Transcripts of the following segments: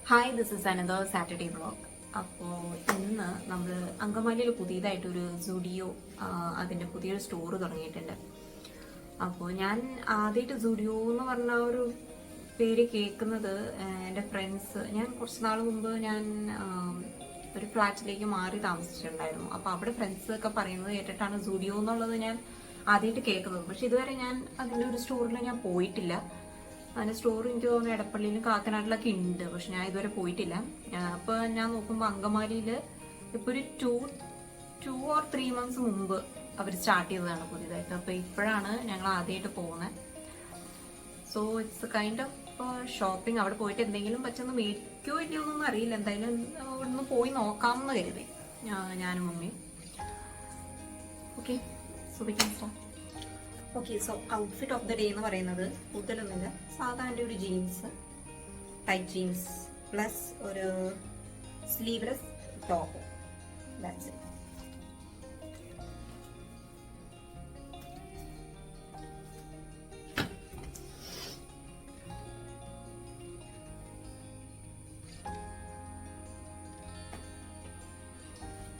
Hi, this is another Saturday vlog. അപ്പോൾ ഇന്ന് നമ്മൾ അങ്കമാലിയിൽ പുതിയതായിട്ടൊരു സുഡിയോ അതിൻ്റെ പുതിയൊരു സ്റ്റോർ തുടങ്ങിയിട്ടുണ്ട്. അപ്പോൾ ഞാൻ ആദ്യമായിട്ട് സുഡിയോ എന്ന് പറഞ്ഞ ഒരു പേര് കേൾക്കുന്നത് എൻ്റെ ഫ്രണ്ട്സ്, ഞാൻ കുറച്ച് നാൾ മുമ്പ് ഞാൻ ഒരു ഫ്ലാറ്റിലേക്ക് മാറി താമസിച്ചിട്ടുണ്ടായിരുന്നു. അപ്പോൾ അവിടെ ഫ്രണ്ട്സ് ഒക്കെ പറയുന്നത് കേട്ടിട്ടാണ് സുഡിയോ എന്നുള്ളത് ഞാൻ ആദ്യമായിട്ട് കേൾക്കുന്നത്. പക്ഷെ ഇതുവരെ ഞാൻ അതിൻ്റെ ഒരു സ്റ്റോറിൽ ഞാൻ പോയിട്ടില്ല. അതിൻ്റെ സ്റ്റോർ എനിക്ക് തോന്നുന്നു എടപ്പള്ളിയിലും കാക്കനാട്ടിലൊക്കെ ഉണ്ട്, പക്ഷെ ഞാൻ ഇതുവരെ പോയിട്ടില്ല. അപ്പോൾ ഞാൻ നോക്കുമ്പോൾ അങ്കമാലിയിൽ ഇപ്പോൾ ഒരു ടു ഓർ 3 months മുമ്പ് അവർ സ്റ്റാർട്ട് ചെയ്തതാണ് പുതിയതായിട്ട്. അപ്പോൾ ഇപ്പോഴാണ് ഞങ്ങൾ ആദ്യമായിട്ട് പോകുന്നത്. So it's kind of shopping. അവിടെ പോയിട്ട് എന്തെങ്കിലും പറ്റുന്ന മേടിക്കോ ഇല്ലയോ എന്നൊന്നും അറിയില്ല. എന്തായാലും അവിടെ നിന്ന് പോയി നോക്കാമെന്ന് കരുതി ഞാനും മമ്മിയും. Okay, so we can start. Okay, so outfit of the day എന്ന് പറയുന്നത് കൂടുതലൊന്നുമില്ല, സാധാരണ ഒരു ജീൻസ്, ടൈറ്റ് ജീൻസ് പ്ലസ് ഒരു sleeveless top. That's it.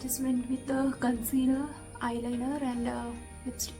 Just went with the concealer, eyeliner and lipstick.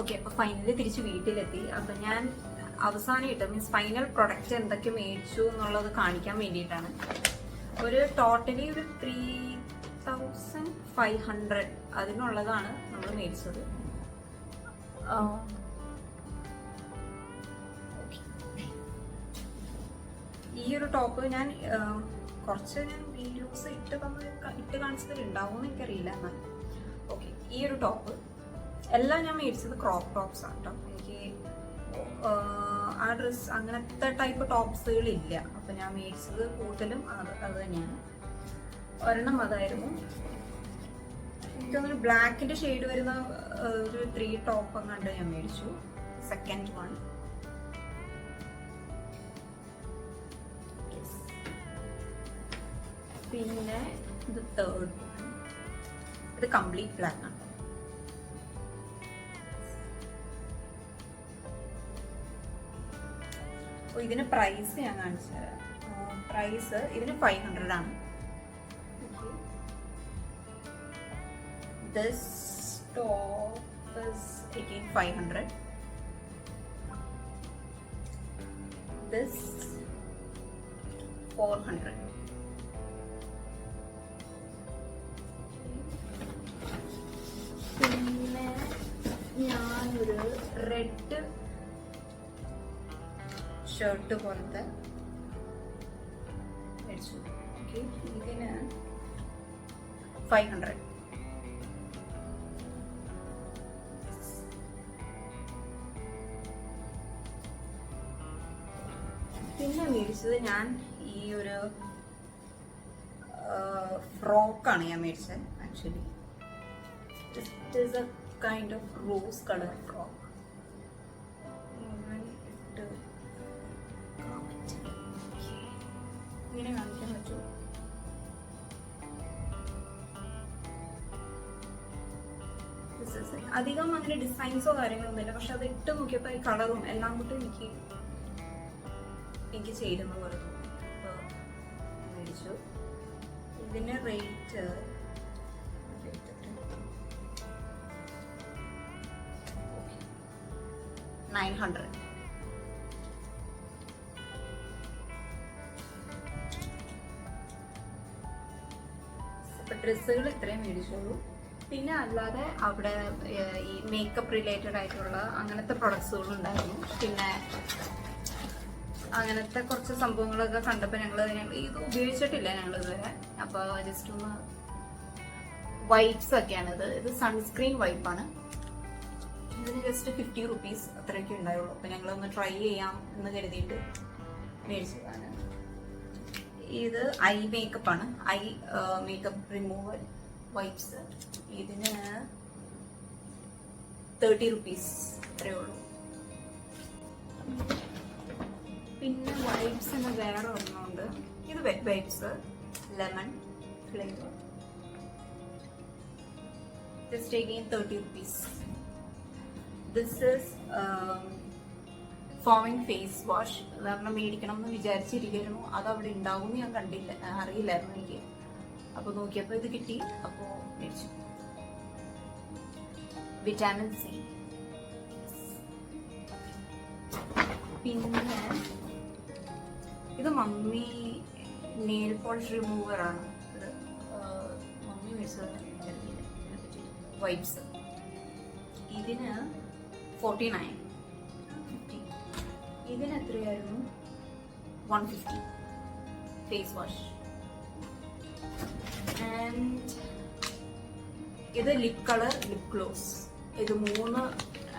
Okay, അപ്പൊ ഫൈനലി തിരിച്ച് വീട്ടിലെത്തി. അപ്പൊ ഞാൻ അവസാനമായിട്ട് മീൻസ് ഫൈനൽ പ്രൊഡക്റ്റ് എന്തൊക്കെ മേടിച്ചു എന്നുള്ളത് കാണിക്കാൻ വേണ്ടിയിട്ടാണ്. ഒരു ടോട്ടലി ഒരു 3500 അതിനുള്ളതാണ് നമ്മൾ മേടിച്ചത്. ഈ ഒരു ടോപ്പ് ഞാൻ കുറച്ച് വീഡിയോസ് ഇട്ട് കാണിച്ചതിൽ ഉണ്ടാവുമെന്ന് എനിക്കറിയില്ല. എന്നാൽ ഓക്കെ, ഈ ഒരു ടോപ്പ് എല്ലാം ഞാൻ മേടിച്ചത് ക്രോപ്പ് ടോപ്സ് ആണ് കേട്ടോ. എനിക്ക് ആ ഡ്രസ് അങ്ങനത്തെ ടൈപ്പ് ടോപ്സുകളില്ല. അപ്പൊ ഞാൻ മേടിച്ചത് കൂടുതലും അത് തന്നെയാണ്. ഒരെണ്ണം അതായിരുന്നു. എനിക്കൊന്നൊരു ബ്ലാക്കിന്റെ ഷെയ്ഡ് വരുന്ന ഒരു 3 ടോപ്പ് അങ്ങാണ്ട് ഞാൻ മേടിച്ചു. സെക്കൻഡ് വൺ പിന്നെ ഇത് തേർഡ് വൺ. ഇത് കംപ്ലീറ്റ് ബ്ലാക്ക് ആണ്. ഇതിന് പ്രൈസ് ഞാൻ കാണിച്ചു തരാം. പ്രൈസ് ഇതിന് 500 ആണ്. This top is again 500. This 400. പിന്നെ ഞാനൊരു റെഡ് ഷർട്ട് പോലത്തെ മേടിച്ചു. ഓക്കെ, ഇതിന് 500. പിന്നെ മേടിച്ചത് ഞാൻ ഈ ഒരു ഫ്രോക്കാണ് ഞാൻ മേടിച്ചത്. Actually it is A kind of rows colour frock. ഇങ്ങനെ കാണിക്കാൻ പറ്റുമോ? അധികം അങ്ങനെ ഡിസൈൻസോ കാര്യങ്ങളോ ഒന്നുമില്ല. പക്ഷെ അത് ഇട്ട് നോക്കിയപ്പോൾ ഈ കളറും എല്ലാം കൂടി എനിക്ക് ചേരുന്ന പോലെ തോന്നി. അപ്പോൾ മേടിച്ചു. ഇതിന്റെ റേറ്റ് 900. ഡ്രസ്സുകൾ ഇത്രയും മേടിച്ചോളൂ. പിന്നെ അല്ലാതെ അവിടെ ഈ മേക്കപ്പ് റിലേറ്റഡ് ആയിട്ടുള്ള അങ്ങനത്തെ പ്രൊഡക്ട്സുകളും ഉണ്ടായിരുന്നു. പിന്നെ അങ്ങനത്തെ കുറച്ച് സംഭവങ്ങളൊക്കെ കണ്ടപ്പോൾ ഞങ്ങൾ ഇത് ഉപയോഗിച്ചിട്ടില്ല ഞങ്ങൾ ഇതുവരെ. അപ്പോൾ ജസ്റ്റ് ഒന്ന് വൈപ്സ് ഒക്കെയാണിത്. ഇത് സൺസ്ക്രീൻ വൈപ്പാണ്. ഇതിന് ജസ്റ്റ് 50 റുപ്പീസ് അത്രയൊക്കെ ഉണ്ടായുള്ളൂ. അപ്പോൾ ഞങ്ങളൊന്ന് ട്രൈ ചെയ്യാം എന്ന് കരുതിയിട്ട് മേടിച്ചതാണ്. ഇത് ഐ മേക്കപ്പ് ആണ്. I makeup removal wipes. ഇതിന് 30 റുപ്പീസ് അത്രയേ ഉള്ളൂ. പിന്നെ വൈപ്സ് വേറെ ഒന്നുണ്ട്. ഇത് wet wipes lemon flavour. Just again 30 rupees. This is foaming face wash. കാരണം മേടിക്കണം എന്ന് വിചാരിച്ചിരിക്കുന്നു. അത് അവിടെ ഉണ്ടാവും ഞാൻ കണ്ടില്ല, അറിയില്ലായിരുന്നു എനിക്ക്. അപ്പോൾ നോക്കിയപ്പോൾ ഇത് കിട്ടി. അപ്പോൾ മേടിച്ചു. Vitamin C. പിന്നെ ഇത് മമ്മി നെയിൽ പോളിഷ് റിമൂവർ ആണ്. ഇത് മമ്മി മേടിച്ചത് വൈപ്സ്. ഇതിന് 49. ഇതിന് എത്രയായിരുന്നു? 150 ഫേസ് വാഷ്. ആൻഡ് ഇത് ലിപ് കളർ ലിപ് ഗ്ലോസ്. ഇത് 3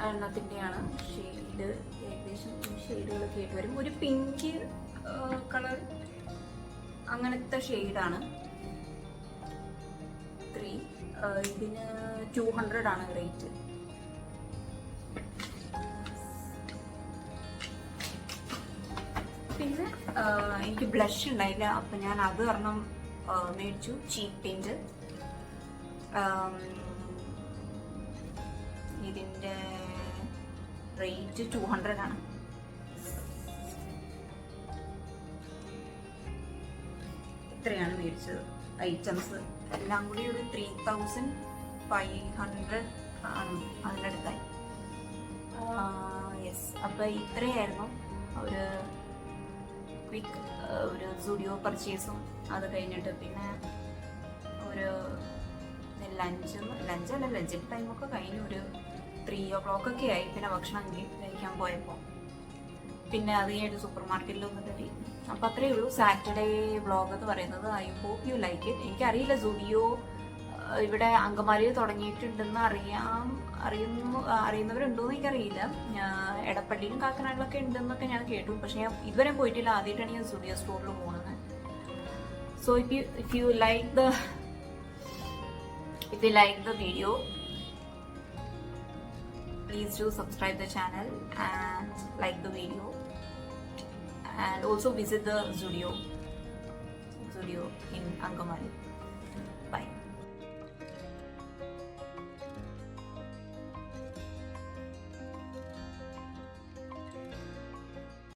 എണ്ണത്തിൻ്റെയാണ്. ഷെയ്ഡ് ഏകദേശം ഷെയ്ഡുകളൊക്കെ ആയിട്ട് വരും. ഒരു പിങ്ക് കളർ അങ്ങനത്തെ ഷെയ്ഡാണ്. 3. ഇതിന് 200 ആണ് റേറ്റ്. പിന്നെ എനിക്ക് ബ്ലഷ് ഉണ്ടായില്ല. അപ്പം ഞാൻ അത് ഒരെണ്ണം മേടിച്ചു. ചീപ്പ് പെയിന്റ്. ഇതിൻ്റെ റേറ്റ് 200 ആണ്. ഇത്രയാണ് മേടിച്ചത് ഐറ്റംസ്. എല്ലാം കൂടി ഒരു 3500 ആണ് അതിൻ്റെ അടുത്തായി. അപ്പോൾ ഇത്രയായിരുന്നു ഒരു ക്വിക്ക് ഒരു സ്റ്റുഡിയോ പർച്ചേസും. അത് കഴിഞ്ഞിട്ട് പിന്നെ ഒരു ലഞ്ചിൻ്റെ ടൈമൊക്കെ കഴിഞ്ഞ് ഒരു 3 o'clock ഒക്കെ ആയി. പിന്നെ ഭക്ഷണം കഴിക്കാൻ പോയപ്പോൾ പിന്നെ അത് കഴിഞ്ഞിട്ട് സൂപ്പർ മാർക്കറ്റിലൊന്ന് കയറി. അപ്പോൾ അത്രയേ ഉള്ളൂ സാറ്റർഡേ വ്ളോഗ് എന്ന് പറയുന്നത്. I hope you like it. എനിക്കറിയില്ല സ്റ്റുഡിയോ ഇവിടെ അങ്കമാലിയിൽ തുടങ്ങിയിട്ടുണ്ടെന്ന് അറിയുന്നവരുണ്ടോയെന്ന് എനിക്കറിയില്ല. എടപ്പള്ളിയിലും കാക്കനാടിലൊക്കെ ഉണ്ടെന്നൊക്കെ ഞാൻ കേട്ടു. പക്ഷെ ഞാൻ ഇതുവരെ പോയിട്ടില്ല. ആദ്യമായിട്ടാണ് ഞാൻ സ്റ്റുഡിയോ സ്റ്റോറിൽ പോകുന്നത്. So if you like the video, please do subscribe the channel and like the video, and also visit the studio in Angamali.